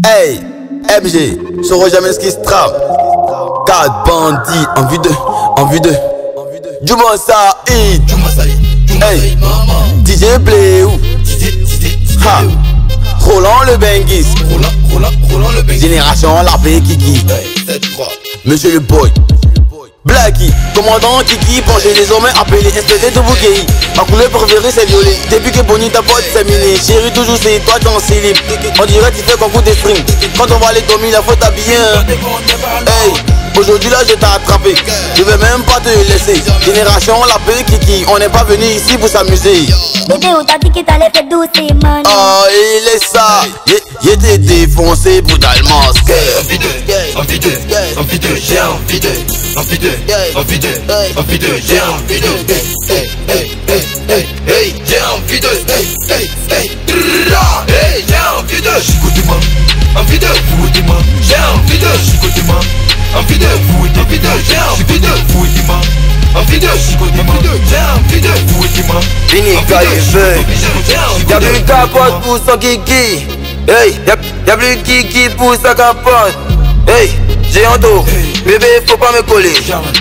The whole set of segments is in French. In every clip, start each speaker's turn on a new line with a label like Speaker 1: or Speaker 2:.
Speaker 1: Hey, MG, sauras jamais ce qui se trame. 4 bandits, envie de. Juma Saïd, hey, DJ Bléou, ha, Roland le Bengis,
Speaker 2: Roland le Bengis.
Speaker 1: Génération la Kiki, Monsieur le Boy, Blacky, commandant Kiki, penché désormais appelé SPD de Bougueï. Ma couleur préférée c'est violet. Depuis que Bonnie ta pote c'est miné. Chérie toujours c'est toi dans slip. On dirait tu fais comme coup des strings. Quand on va aller dormir la faute à bien. Hey, aujourd'hui là je t'ai attrapé. Je vais même pas te laisser. Génération la paix Kiki. On n'est pas venu ici pour s'amuser.
Speaker 3: Bébé on t'a dit que t'allais faire doucement.
Speaker 1: Oh il est ça. Il était défoncé brutalement.
Speaker 2: Envie de, j'ai envie de, j'ai envie de, j'ai envie de, j'ai envie de, chicotement, envie de fouettement, j'ai envie de chicotement, envie de fouettement, j'ai envie de fouettement, envie de chicotement, j'ai envie de fouettement.
Speaker 1: Fini y'a plus de capote pour son kiki. Hey, y'a plus de kiki pour sa capote. Hey, j'ai un dos, bébé faut pas me coller.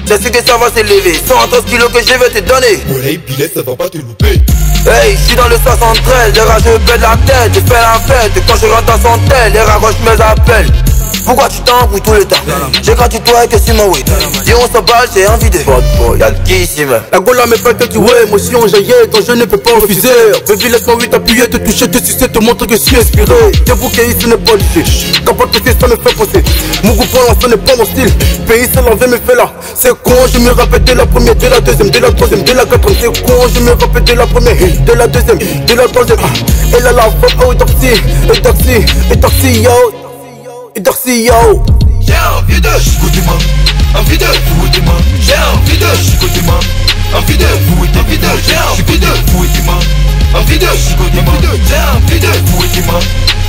Speaker 1: Je sais que ça va s'élever, 130 kilos que je vais te donner.
Speaker 2: Mollet pilet ça va pas te louper.
Speaker 1: Hey, j'suis dans le 73, les rageux pètent la tête. Je fais la fête, et quand je rentre dans son tel, les raroches me appellent. Pourquoi tu t'embrouilles tout le temps? J'ai gratuit toi que sur ma way. Dis on s'emballe, j'ai envie de y'a qui ici même.
Speaker 4: La gola me fait que tu ouais, émotion jaillit, donc je ne peux pas refuser. Baby laisse-moi oui t'appuyer, te toucher, te sucer, te montrer que je suis inspiré. T'es bouquet, ce n'est pas du jeu. Capote que ça me fait penser. Mon groupe ça n'est pas mon style. Pays se l'envie me fait là. C'est con, je me rappelle de la première, de la deuxième, de la troisième, de la quatrième. C'est con, je me rappelle de la première, de la deuxième, de la troisième. Et là la faute, oh taxi, yo.
Speaker 2: J'ai envie de chicotement, envie de fouettement, j'ai envie de chicotement, envie de fouettement, j'ai envie de fouettement, envie de chicotement, j'ai envie de fouettement,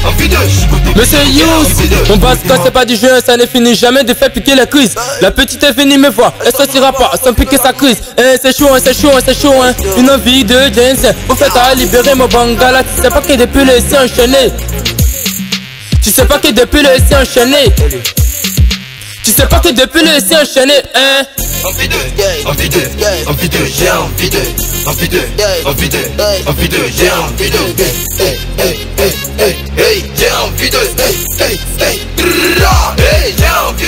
Speaker 2: envie de chicotement.
Speaker 5: Monsieur Youss, mon basket c'est pas du jeu, ça ne finit jamais de faire piquer la crise. La petite est venue me voir, elle sortira pas sans piquer sa crise. C'est chaud, hein. Une envie de dance, vous faites à libérer mon bangala. Tu sais pas que depuis le c'est enchaîné. Tu sais pas que depuis le c'est enchaîné. Tu sais pas que depuis le c'est enchaîné, hein.
Speaker 2: Envie de, j'ai envie de, j'ai envie de, j'ai envie de, j'ai envie de, j'ai envie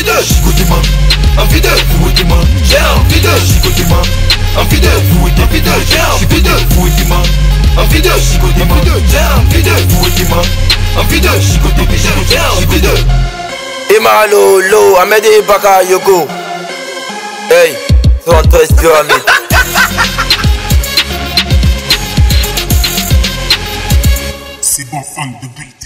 Speaker 2: de chicotement, envie de fouettement, j'ai envie de chicotement, envie de fouettement, j'ai envie de fouettement, envie de chicotement, j'ai envie de fouettement, envie de chicotement, j'ai envie de.
Speaker 1: Imalolo, Ahmed Baka Yoko. Hey, 73 pyramides.
Speaker 6: C'est bon fun de beat.